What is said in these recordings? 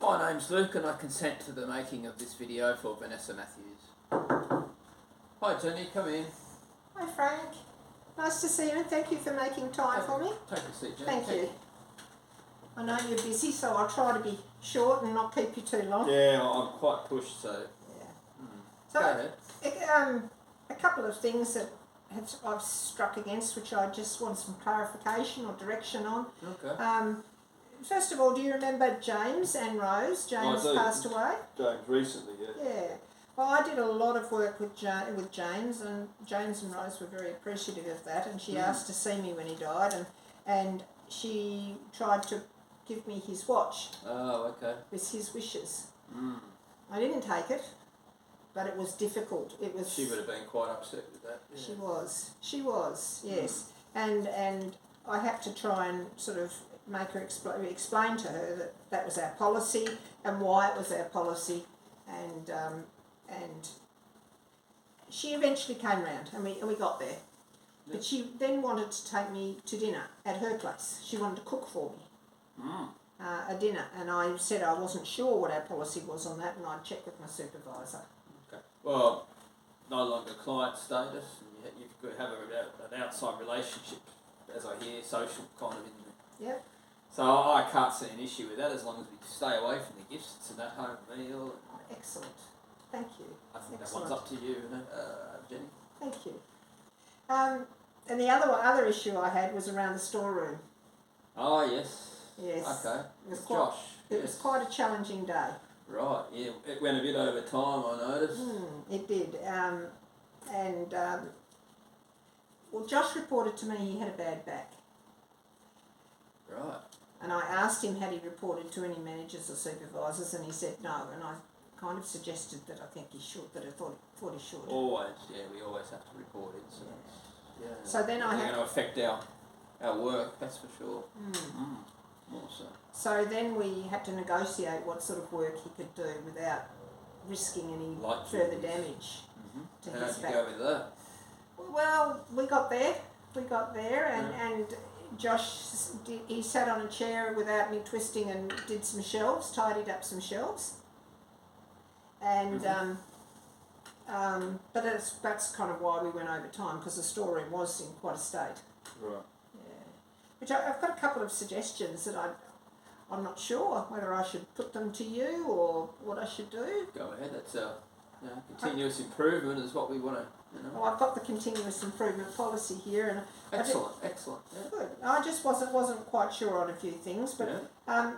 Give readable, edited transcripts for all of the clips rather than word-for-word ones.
My name's Luke and I consent to the making of this video for Vanessa Matthews. Hi Jenny, come in. Hi Frank. Nice to see you and thank you for making time for me. Take a seat, Jenny. Thank you. I know you're busy, so I'll try to be short and not keep you too long. Yeah, I'm quite pushed, so... Yeah. So, go ahead. A couple of things that I've struck against, which I just want some clarification or direction on. Okay. First of all, do you remember James and Rose? James passed away. James recently, yeah. Yeah. Well, I did a lot of work with James, and James and Rose were very appreciative of that. And she asked to see me when he died, and she tried to give me his watch. Oh, okay. With his wishes. Mm. I didn't take it, but it was difficult. It was. She would have been quite upset with that. Yeah. She was, yes. And I had to try and sort of make her explain to her that that was our policy and why it was our policy, and she eventually came round and we got there. Yeah. But she then wanted to take me to dinner at her place. She wanted to cook for me a dinner, and I said I wasn't sure what our policy was on that, and I'd check with my supervisor. Okay. Well, no longer client status, and you've got to have an outside relationship, as I hear, social kind of in there. Yep. So I can't see an issue with that as long as we stay away from the gifts. It's an at-home meal. Excellent. Thank you. I think Excellent. that one's up to you, Jenny. Thank you. And the other issue I had was around the storeroom. Oh, yes. Yes. Okay. It was Josh. It was quite a challenging day. Right, yeah. It went a bit over time, I noticed. It did. Well, Josh reported to me he had a bad back. Right. And I asked him had he reported to any managers or supervisors, and he said no. And I kind of suggested that I think he should, that I thought he should. Always, yeah. We always have to report it. So, yeah. So then it's going to affect our work, that's for sure. More so. So then we had to negotiate what sort of work he could do without risking any further damage to his back. How did you go with that? Well, we got there, and Josh, he sat on a chair without me twisting and did some shelves, tidied up some shelves. And but that's kind of why we went over time, because the storeroom was in quite a state. Right. Which I've got a couple of suggestions that I'm not sure whether I should put them to you or what I should do. Go ahead. That's continuous improvement is what we want to. Well, I've got the continuous improvement policy here, and excellent. Yeah. Good. I just wasn't quite sure on a few things, but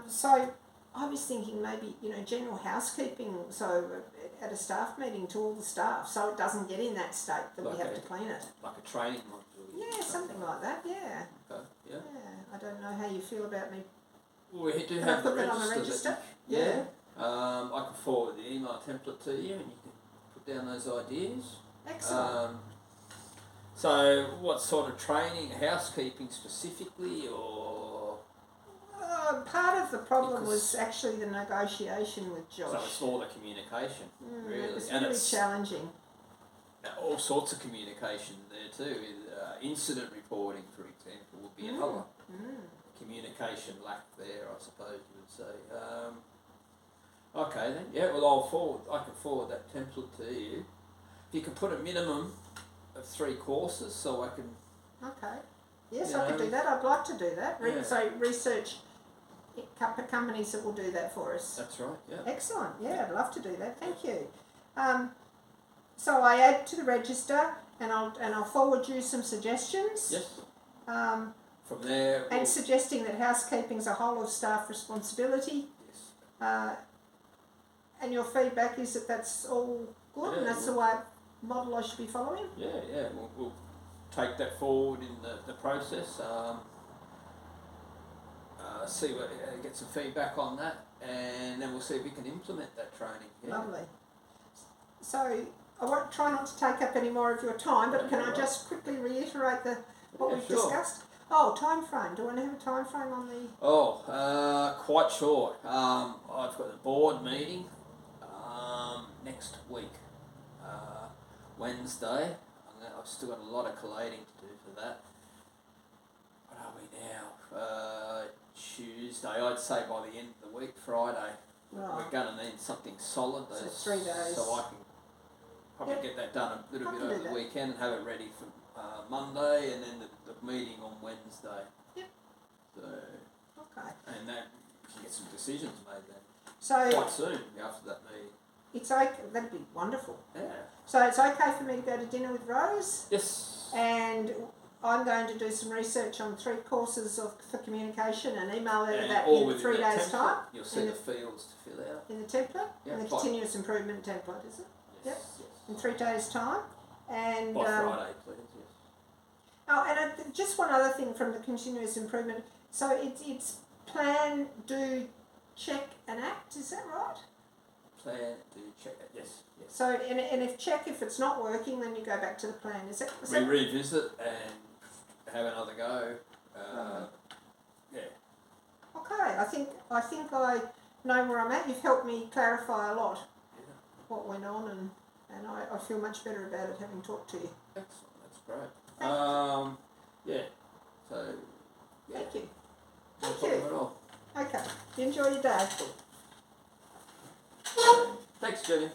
so I was thinking maybe general housekeeping. So at a staff meeting to all the staff, so it doesn't get in that state that we have to clean it. Like a training module. Yeah, something like that. Yeah. Okay. Yeah. I don't know how you feel about me. Well, we do Can have I put the that on the register? Yeah. I can forward the email template to you, and you can put down those ideas. Excellent. So, what sort of training, housekeeping specifically, or? Part of the problem was actually the negotiation with Josh. So it's more the communication, really. It was really challenging. All sorts of communication there too. Incident reporting, for example, would be another. Communication lack there, I suppose you would say. Okay then, yeah. Well, I can forward that template to you. If you can put a minimum of 3 courses, so I can. Okay. Yes, I could do that. I'd like to do that. So research companies that will do that for us. That's right. Yeah. Excellent. Yeah, I'd love to do that. Thank you. So I add to the register, and I'll forward you some suggestions. Yes. From there. And suggesting that housekeeping's a whole of staff responsibility. Yes. And your feedback is that that's all good, and that's the model I should be following. Yeah. We'll take that forward in the process. See get some feedback on that, and then we'll see if we can implement that training. Yeah. Lovely. So I won't try not to take up any more of your time, but can I just quickly reiterate what we've discussed? Oh, time frame. Do I have a time frame on the? Quite short. I've got a board meeting next week, Wednesday. I've still got a lot of collating to do for that. What are we now? Tuesday. I'd say by the end of the week, Friday. Right. we're going to need something solid. So Those, 3 days. So I can probably Yep. get that done a little I bit can do over the that. weekend and have it ready for Monday, and then the meeting on Wednesday. Yep. So, Okay. and that you can get some decisions made then So quite soon after that meeting. it's okay. That'd be wonderful. Yeah. So it's okay for me to go to dinner with Rose, Yes. and I'm going to do some research on 3 courses for communication and email her And that all in within 3 that days' template, time. you'll see in the the- fields to fill out. In the template, Yeah, in the fine. continuous improvement template, is it? Yes. In 3 days' time, and By Friday, please. Yes. oh, and just one other thing from the continuous improvement. So it's plan, do, check, and act. Is that right? Plan to check it. Yes. Yes. So and if it's not working, then you go back to the plan. Is that? We revisit and have another go. Yeah. Okay, I think I know where I'm at. You've helped me clarify a lot Yeah. what went on, and I feel much better about it having talked to you. Excellent. That's great. Thank Yeah. So. Yeah. Thank you. No Thank problem you. at all. Okay, you enjoy your day. Thanks, Jenny.